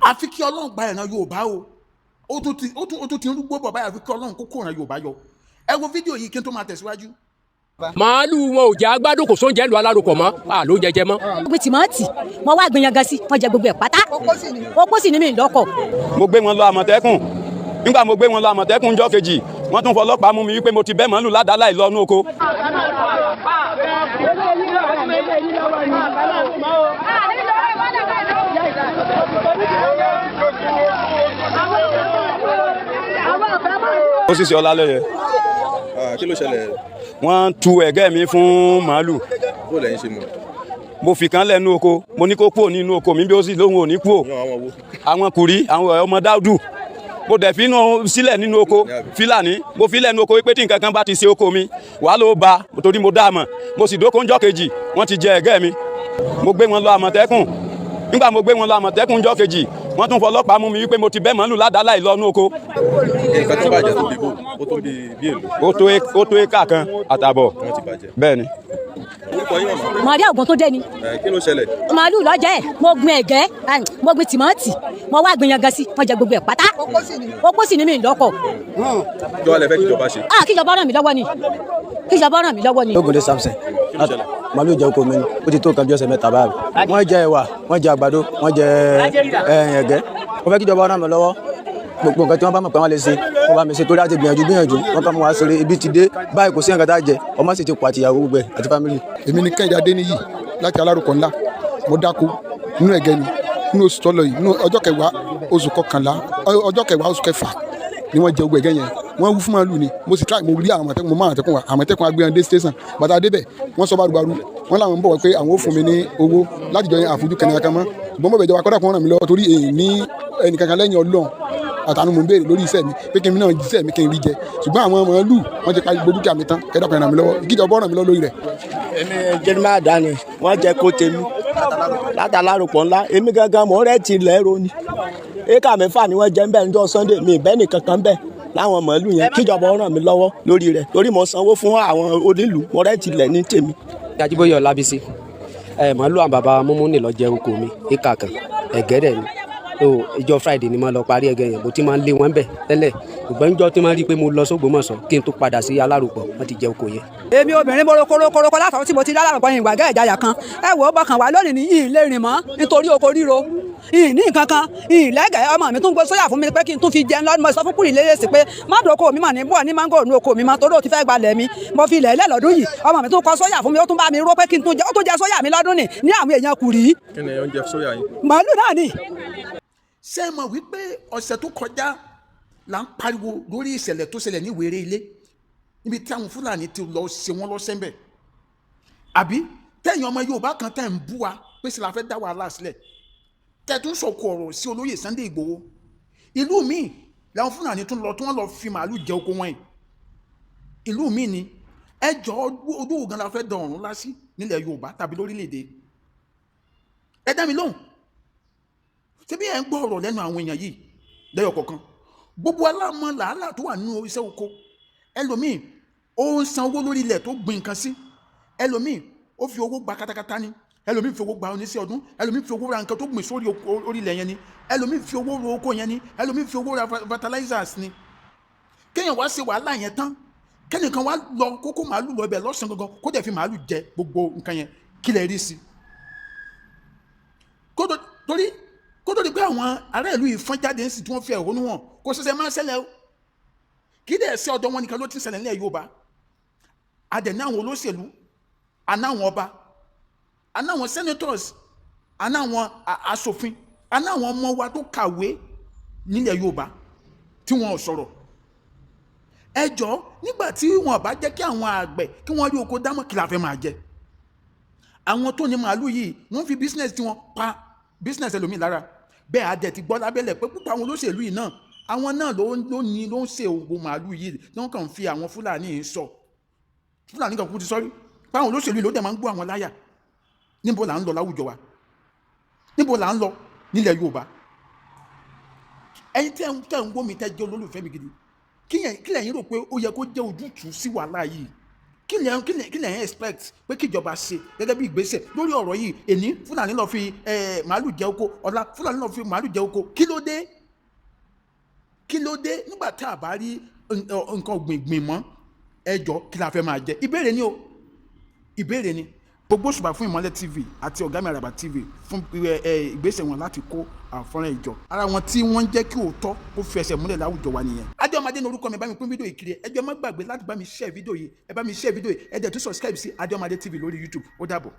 àfi kí Ọlọ́run gba ìran Yorùbá o ó tún ti ń rúgbó bọ̀ báyìí àfi kí Ọlọ́run kó ìran Yorùbá yọ ẹ wo fídíò yìí kí n tó máa tẹ̀síwájú. màálù wọn ò jẹ́ agbádùn kò sóúnjẹ lu alárùkọ̀ mọ́ ló ń jẹjẹ mọ́. gbé tìmọ́tì mo wá gbìyànjú sí wọn jẹ gbogbo ẹ̀ pátá opó sì ní mi lọ́kọ̀. mo gbé wọn lọ Àmọ̀tẹ́kùn nígbà mo gbé wọn lọ Àmọ̀tẹ́kùn ńjọ́ kejì wọ́n tún fọlọ́pàá mú mi wípé mo ti bẹ́ màálù ládàá láì lọ́nú oko. ó sì ṣe ọlá lẹ́yẹ. kí ló ṣẹlẹ̀? wọ́n tu ẹ̀gẹ́ mi fún màálù. bó lẹ́yìn ṣe mọ̀? mo fi kan lẹ́nu oko mo ní kó kúrò nínú oko mi bí ó sì lóhùn ò ní kúrò. àwọn kùrí àwọn ọmọ Dáúdù mo dẹ̀ fi sílẹ̀ nínú oko Fúlàní mo fi lẹ́nu oko wípé tí nǹkan kan bá ti ṣe oko mi wàá ló ba torí mo dá a mọ̀ mo sì dóko ńjọ́ kejì wọ́n ti jẹ ẹ̀gẹ́ mi. mo gbé wọn lọ Àmọ̀tẹ́kùn nígbà mo gbé wọn lọ Àmọ̀tẹ́kùn ńjọ́ kejì wọ́n tún fọlọ́pàá mú mi wípé mo ti bẹ́ màálù ládàá láì lọ́nú oko. nǹkan tó bàjẹ́ tó bíbó ó tó bí èlò. ó tó éka kan àtàbọ̀ bẹ́ẹ̀ ni. orúkọ yín màmá. màríà ògùn tó dé ni. kí ló ṣẹlẹ̀? màálù lọ́jọ́ ẹ̀ mo gbin ẹ̀gẹ́ mo gbin tìmọ́tì mo wá gbìyànjú sí wọn jẹ gbogbo ẹ̀ pátá opó sì ní mi lọ́kọ̀. kí wàá lẹ fẹ́ kíjọba ṣe? kíjọba ràn mí lọ́wọ́ ni kíjọba ràn mí lọ́wọ́ ni. Ògúndé Samson màálù jẹ oko mi ni ó ti tó kan bí ọ̀sẹ̀ mẹ́ta báyìí wọ́n jẹ ẹ̀wà wọ́n jẹ àgbàdo wọ́n jẹ ẹ̀gẹ́ wọ́n fẹ́ kíjọba ràn mí lọ́wọ́ gbogbo nǹkan tí wọ́n bá mọ̀ pé wọ́n lè ṣe wọ́n bá mi ṣe torí àti gbìyànjú wọ́n kàn mú wa ṣeré ibi ti dé báyìí kò sí nǹkan tá a jẹ ọmọ sì ti kọ àtìyàwó gbogbo ẹ̀ àti fámìlì. èmi ni Kẹ́hìndé Adéníyì láti Alárùkọ̀ ńlá mo dáko nínú ẹ̀gẹ́ ni nínú oṣù tọ́lọ yìí nínú ọjọ́ kẹwàá oṣù kọkànlá ọjọ́ kẹwàá oṣù kẹfà ni wọ́n jẹ gbogbo ẹ̀gẹ́ yẹn wọ́n wú fún màálù ni mo sì mo rí Àmọ̀tẹ́kùn mo máa Àmọ̀tẹ́kùn agbẹ́yẹn dé station bàtà débẹ̀ wọ́n sọ bárúbarú wọ́n làwọn ń bọ̀ pé àwọn ò fún mi ní owó láti jọ yẹn àfojú kẹ́nìyàn kan mọ́ ṣùgbọ́n mo bẹ̀ jọba kọ́dà kó ràn mí lọ́wọ́ torí èyí ní ẹnìkankan lẹ́yìn Ọlọ́run àtànù mò ń béèrè lórí iṣẹ́ mi pé kí n náà jíṣẹ́ mi kí n rí jẹ ṣùgbọ́n àwọn màálù wọ́n ti parí gbogbo dúkìá mi tán ẹ̀dá kan ràn mí lọ́wọ́ kíjọba ràn mí lọ́wọ́ lórí rẹ̀. èmi jẹ́nìmá àdáni wọ́n jẹ́ kó tèmi láti Alárùkọ̀ ńlá èmi gangan mò ń rẹ́ ti lẹ́rọ ni éka mẹ́fà ni wọ́n jẹ́ ń bẹ̀ níjọ́ Sunday mi ìbẹ́ nìkan kan bẹ̀ láwọn màálù yẹn kíjọba ràn mí lọ́wọ́ lórí rẹ̀ torí mo sanwó fún àwọn onílù mo rẹ́ ti lẹ̀ ní tèmi. Ajíbóyè Ọlábísí màálù àwọn bàbá múmúnì lọ jẹ oko mi éka kan ẹ̀gẹ́ dẹ̀ ni ìjọ Friday ni mo lọ parí ẹ̀gẹ́ yẹn bó ti máa ń lé wọn bẹ̀ tẹ́lẹ̀ ṣùgbọ́n níjọ́ tí wọ́n rí i pé mo lọ s'Ógbómọ̀ṣọ́ kí n tó padà sí Alárùkọ̀ wọ́n ti jẹ oko yẹn. èmi obìnrin mo korokoro látàwọn tí mo ti dá Alárùkọ̀ yìí ìgbàgẹ́ ìjayà kan ẹ wò ó bọkàn wá lónìí ní ìhìn lè rìn mọ́ nítorí oko ríro ìhìn ní nǹkan kan ìhìn lẹ́gẹ̀ẹ́ ọmọ mi tún gbé sóyà fún mi pé kí n tún fi jẹun lọ́dún mo sọ fún kúrì lérèsì pé má dùn oko mi mà ní bọ̀ ní mángòrò ní oko mi mà torí ó ti fẹ́ gbalẹ̀ mi mo fi ilẹ̀ ilẹ̀ lọ́dún yìí ọmọ mi tún kọ sóyà fún mi ó tún bá mi ró pé kí n tún jẹ ó tún jẹ sóyà mi lọ́dún ní àwọn èèyàn kúrì. kí ni oúnjẹ sóyà yìí? màálù náà ni. ṣé ẹ mọ̀ wípé ọ̀sẹ̀ tó kọjá là ń pariwo lórí ìṣẹ̀lẹ̀ tó ṣẹlẹ̀ ní Wéré Ilé níbi tí àwọn Fúlàní ti lọ ṣe wọ́n lọ́sẹ̀ ń bẹ̀ àbí tẹ̀yìn ọmọ Yorùbá kan tẹ̀ ń bú wa pé ṣe la fẹ́ dá wàhálà sílẹ̀ tẹ̀ tún sọ̀kò ọ̀rọ̀ sí olóyè Sunday Ìgbòho ìlú míì làwọn Fúlàní tún lọ tí wọ́n lọ fi màálù jẹ oko wọn yìí ìlú míì ni ẹjọ́ ojú ògùn la fẹ́ dán ọ̀run lásì nílẹ̀ Yorùbá tàbí lórílẹ̀‐èdè ẹ dá mi lóhùn ṣé bí ẹ ń gbọ́ ọ̀rọ̀ lẹ́nu àwọn èèyàn yìí lẹ́yọ̀ kọ̀ọ̀kan gbogbo aláàmọ́ làálàá tó wà nínú iṣẹ́ oko ẹlòmíì ó ń san owó lórí ilẹ̀ tó gbìn nǹkan sí ẹlòmíì ó fi owó gba katakata ni ẹlòmíì fi owó gba oníṣẹ́ ọdún ẹlòmíì fi owó ra nǹkan tó gbìn sórí orí ilẹ̀ yẹn ni ẹlòmíì fi owó ro oko yẹn ni ẹlòmíì fi owó ra fertilizers ni kéèyàn wá ṣe wàhálà yẹn tán kẹ́nìkan wá lọ kókó màálù lọ ibẹ̀ lọ́sàn-án gangan kó dẹ̀ fi màálù jẹ gbogbo nǹkan yẹn kí lè rí sí torí kó tó di pé àwọn ará ìlú yìí fọ́n jáde ń sì tí wọ́n fi ẹ̀hónú wọn kò ṣẹ̀ṣẹ̀ máa ṣẹlẹ̀ o kí dẹ̀ ṣe ọ̀dọ̀ wọn nìkan ló ti ń ṣẹlẹ̀ nílẹ̀ Yorùbá adẹ̀ ní àwọn olóṣèlú anáwọn ọba anáwọn senators anáwọn aṣòfin anáwọn ọmọ wa tó kàwé nílẹ̀ Yorùbá tí wọn ò sọ̀rọ̀ ẹjọ́ nígbà tí wọn bá jẹ́ kí àwọn àgbẹ̀ kí wọ́n rí oko dámọ̀ kí la fẹ́ máa jẹ àwọn tó ní màálù yìí wọ́n fi business tí wọ́n pa business ẹlòmíì lára bẹ́ẹ̀ adẹ̀ ti gbọ́ lábẹ́lẹ̀ pé púpọ̀ àwọn olóṣèlú yìí náà àwọn náà ló ń ṣe ògbó màálù yìí tí wọ́n kàn fi àwọn Fúlàní yìí sọ Fúlàní kan kú ti sọ́rí pé àwọn olóṣèlú yìí ló dẹ̀ máa ń gbọ́ àwọn láyà níbo là ń lọ láwùjọ wa níbo là ń lọ nílẹ̀ Yorùbá ẹ̀yin tẹ́ ń gbọ́ mi tẹ́ jẹ́ olólùfẹ́ mi gidi kí lẹ̀yin rò pé ó yẹ kó jẹ́ ojútùú sí wàhálà yìí kí lẹ́yìn expect pé kíjọba ṣe gẹ́gẹ́ bí ìgbésẹ̀ lórí ọ̀rọ̀ yìí? èní Fúlàní lọ fi màálù jẹ oko, ọ̀la Fúlàní lọ fi màálù jẹ oko. Kí ló dé nígbà tá a bá rí nǹkan gbìn mọ́? Ẹjọ́ kí la fẹ́ máa jẹ? Ìbéèrè ni. Gbogbo ṣùgbọ́n fún Ìmọ́lẹ̀ TV àti ọ̀gá mi Àràbà TV fún ìgbésẹ̀ wọn láti kó àfọ́nrán ìjọ. Ara wọn tí wọ́n ń jẹ́ kí òótọ́ kó fi ẹsẹ̀ múlẹ̀ láwùjọ wa nìyẹn. Adéọmọdé ní orúkọ mi, bá mi pín fídíò yìí kiri. Ẹ jọ̀ọ́ má gbàgbé láti bá mi share fídíò yìí. Ẹ bá mi share fídíò yìí. Ẹ dẹ̀ tún subscribe sí Adéọmọdé TV lórí YouTube. Ó dàbọ̀.